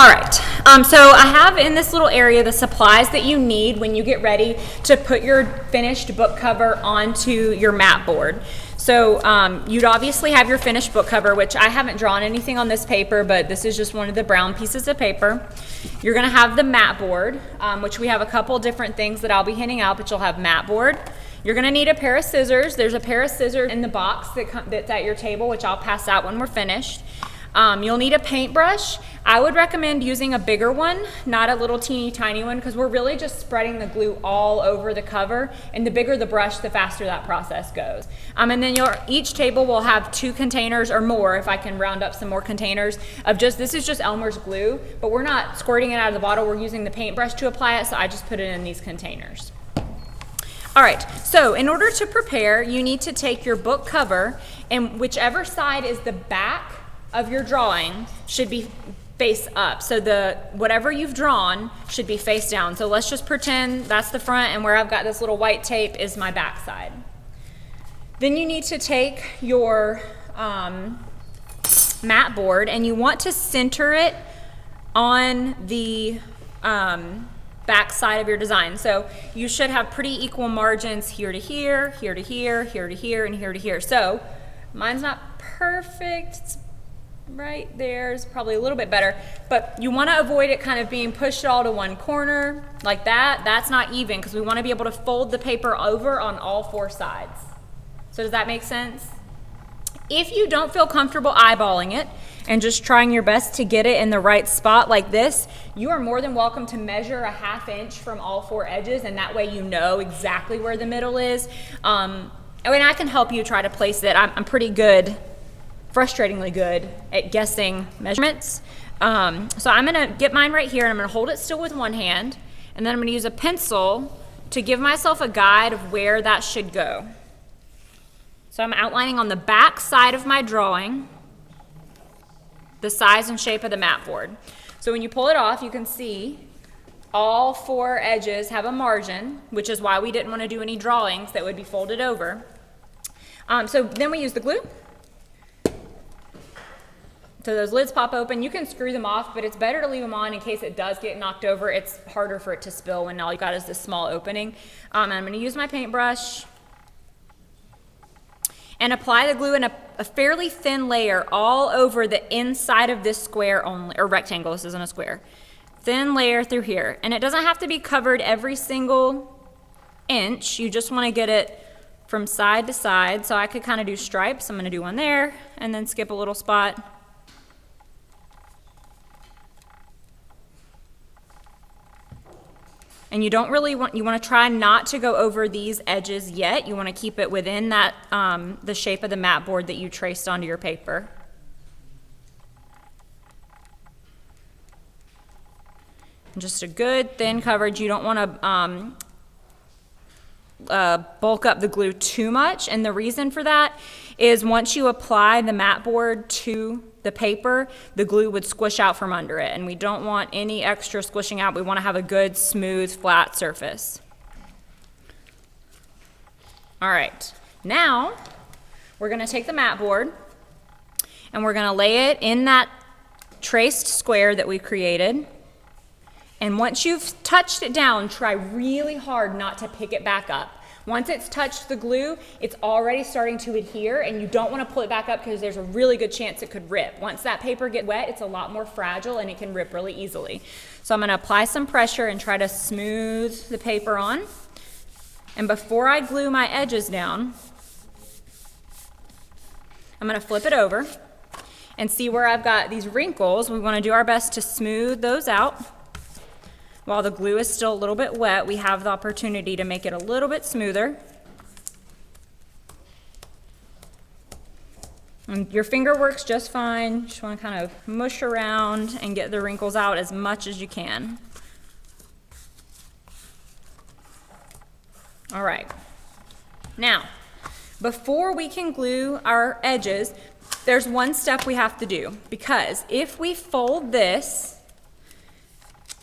All right, so I have in this little area the supplies that you need when you get ready to put your finished book cover onto your mat board. So you'd obviously have your finished book cover, which I haven't drawn anything on this paper, but this is just one of the brown pieces of paper. You're gonna have the mat board, which we have a couple different things that I'll be handing out, but you'll have mat board. You're gonna need a pair of scissors. There's a pair of scissors in the box that's at your table, which I'll pass out when we're finished. You'll need a paintbrush. I would recommend using a bigger one, not a little teeny tiny one, because we're really just spreading the glue all over the cover, and the bigger the brush, the faster that process goes. And then each table will have 2 containers or more, if I can round up some more containers, of this is just Elmer's glue, but we're not squirting it out of the bottle, we're using the paintbrush to apply it, so I just put it in these containers. All right, so in order to prepare, you need to take your book cover, and whichever side is the back of your drawing should be face up. So whatever you've drawn should be face down. So let's just pretend that's the front, and where I've got this little white tape is my back side. Then you need to take your mat board, and you want to center it on the back side of your design. So you should have pretty equal margins here to here, here to here, here to here, and here to here. So mine's not perfect. It's right there is probably a little bit better, but you want to avoid it kind of being pushed all to one corner like that. That's not even, because we want to be able to fold the paper over on all 4 sides. So does that make sense? If you don't feel comfortable eyeballing it and just trying your best to get it in the right spot like this, you are more than welcome to measure a 1/2 inch from all 4 edges, and that way you know exactly where the middle is. And I can help you try to place it. I'm pretty good, frustratingly good at guessing measurements. So I'm gonna get mine right here, and I'm gonna hold it still with one hand, and then I'm gonna use a pencil to give myself a guide of where that should go. So I'm outlining on the back side of my drawing the size and shape of the mat board. So when you pull it off, you can see all 4 edges have a margin, which is why we didn't want to do any drawings that would be folded over. So then we use the glue. So those lids pop open. You can screw them off, but it's better to leave them on in case it does get knocked over. It's harder for it to spill when all you got is this small opening. I'm going to use my paintbrush and apply the glue in a fairly thin layer all over the inside of this square only, or rectangle. This isn't a square. Thin layer through here. And it doesn't have to be covered every single inch. You just want to get it from side to side. So I could kind of do stripes. I'm going to do one there and then skip a little spot. And you don't really want, you want to try not to go over these edges yet. You want to keep it within that, the shape of the mat board that you traced onto your paper. And just a good thin coverage. You don't want to bulk up the glue too much. And the reason for that is once you apply the mat board to the paper, the glue would squish out from under it, and we don't want any extra squishing out. We want to have a good, smooth, flat surface. All right, now we're going to take the mat board and we're going to lay it in that traced square that we created. And once you've touched it down, try really hard not to pick it back up. Once it's touched the glue, it's already starting to adhere, and you don't want to pull it back up because there's a really good chance it could rip. Once that paper gets wet, it's a lot more fragile and it can rip really easily. So I'm going to apply some pressure and try to smooth the paper on. And before I glue my edges down, I'm going to flip it over and see where I've got these wrinkles. We want to do our best to smooth those out. While the glue is still a little bit wet, we have the opportunity to make it a little bit smoother. And your finger works just fine. Just want to kind of mush around and get the wrinkles out as much as you can. All right. Now, before we can glue our edges, there's one step we have to do, because if we fold this,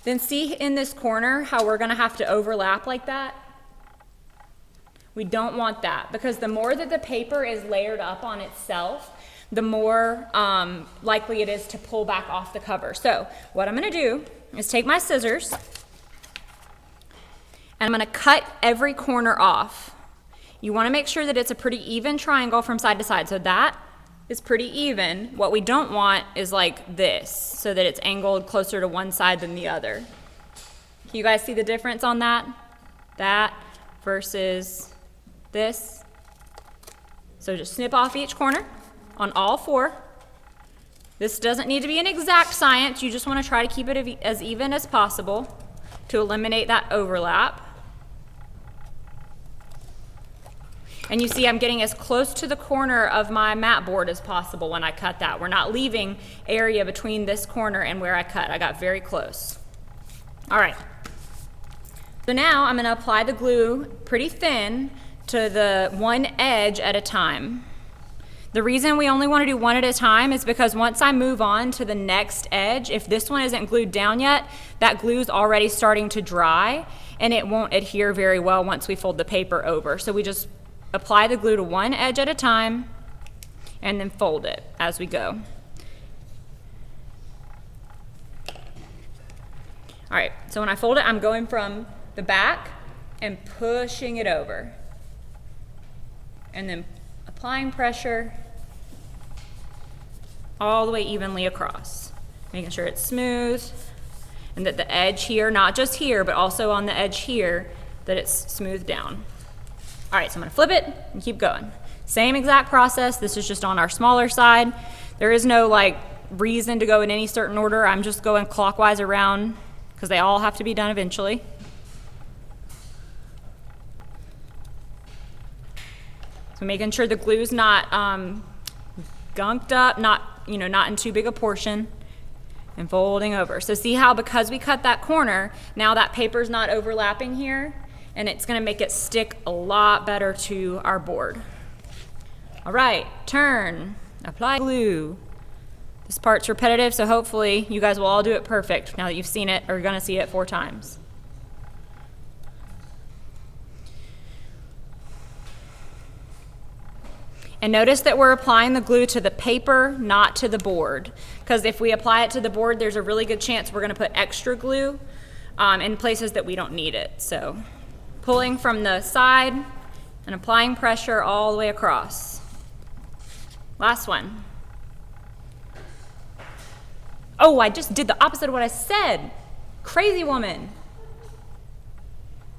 then see in this corner how we're going to have to overlap like that? We don't want that, because the more that the paper is layered up on itself, the more likely it is to pull back off the cover. So what I'm gonna do is take my scissors and I'm gonna cut every corner off. You wanna make sure that it's a pretty even triangle from side to side. So that is pretty even. What we don't want is like this, so that it's angled closer to one side than the other. Can you guys see the difference on that? That versus this. So just snip off each corner on all four. This doesn't need to be an exact science. You just want to try to keep it as even as possible to eliminate that overlap. And you see I'm getting as close to the corner of my mat board as possible when I cut that. We're not leaving area between this corner and where I cut. I got very close. All right. So now I'm going to apply the glue pretty thin to the one edge at a time. The reason we only want to do one at a time is because once I move on to the next edge, if this one isn't glued down yet, that glue's already starting to dry and it won't adhere very well once we fold the paper over. So we just apply the glue to one edge at a time and then fold it as we go. All right, so when I fold it, I'm going from the back and pushing it over. And then applying pressure all the way evenly across. Making sure it's smooth and that the edge here, not just here, but also on the edge here, that it's smoothed down. All right, so I'm gonna flip it and keep going. Same exact process, this is just on our smaller side. There is no like reason to go in any certain order. I'm just going clockwise around because they all have to be done eventually. So making sure the glue's not gunked up, not in too big a portion, and folding over. So see how because we cut that corner, now that paper's not overlapping here, and it's gonna make it stick a lot better to our board. All right, turn, apply glue. This part's repetitive, so hopefully you guys will all do it perfect now that you've seen it or you're gonna see it 4 times. And notice that we're applying the glue to the paper, not to the board. Because if we apply it to the board, there's a really good chance we're gonna put extra glue in places that we don't need it. So pulling from the side and applying pressure all the way across. Last one. Oh, I just did the opposite of what I said. Crazy woman.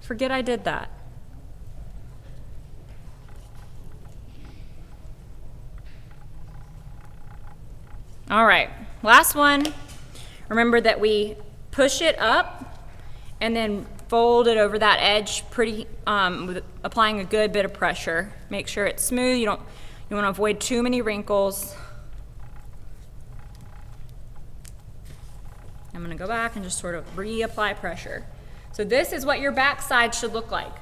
Forget I did that. All right, last one. Remember that we push it up and then fold it over that edge pretty, with applying a good bit of pressure. Make sure it's smooth. You want to avoid too many wrinkles. I'm going to go back and just sort of reapply pressure. So this is what your back side should look like.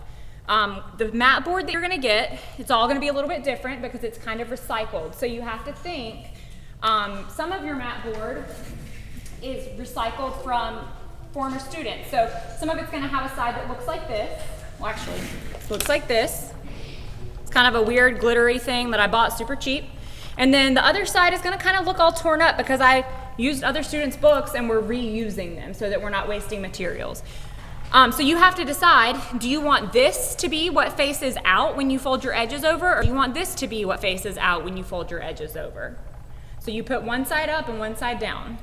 The mat board that you're going to get, it's all going to be a little bit different because it's kind of recycled. So you have to think. Some of your mat board is recycled from former students. So some of it's going to have a side that looks like this. Well, actually, it looks like this. It's kind of a weird glittery thing that I bought super cheap. And then the other side is going to kind of look all torn up because I used other students' books and we're reusing them so that we're not wasting materials. So you have to decide, do you want this to be what faces out when you fold your edges over, or do you want this to be what faces out when you fold your edges over? So you put one side up and one side down.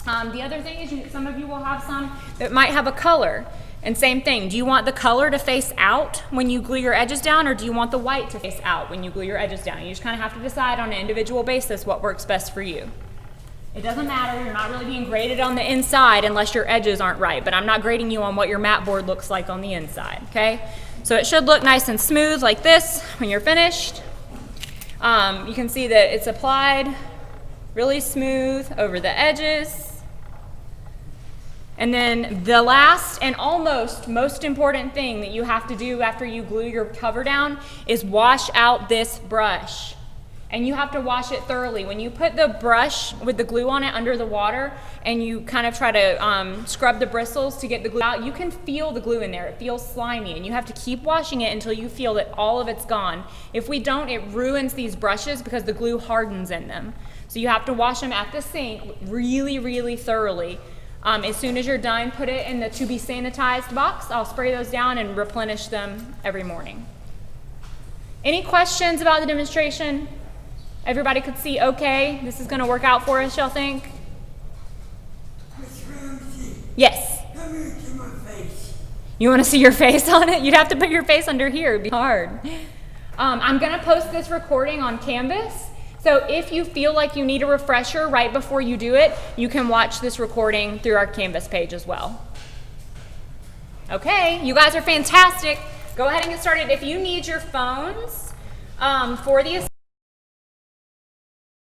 The other thing is some of you will have some that might have a color. And same thing, do you want the color to face out when you glue your edges down, or do you want the white to face out when you glue your edges down? You just kind of have to decide on an individual basis what works best for you. It doesn't matter, you're not really being graded on the inside unless your edges aren't right, but I'm not grading you on what your mat board looks like on the inside, okay? So it should look nice and smooth like this when you're finished. You can see that it's applied really smooth over the edges. And then the last and almost most important thing that you have to do after you glue your cover down is wash out this brush. And you have to wash it thoroughly. When you put the brush with the glue on it under the water and you kind of try to scrub the bristles to get the glue out, you can feel the glue in there. It feels slimy, and you have to keep washing it until you feel that all of it's gone. If we don't, it ruins these brushes because the glue hardens in them. So you have to wash them at the sink really, really thoroughly. As soon as you're done, put it in the to be sanitized box. I'll spray those down and replenish them every morning. Any questions about the demonstration? Everybody could see okay? This is going to work out for us, y'all think? Miss Ramsey, Yes. come here to my face. You want to see your face on it? You'd have to put your face under here. It'd be hard. I'm going to post this recording on Canvas. So if you feel like you need a refresher right before you do it, you can watch this recording through our Canvas page as well. Okay, you guys are fantastic. Go ahead and get started. If you need your phones for the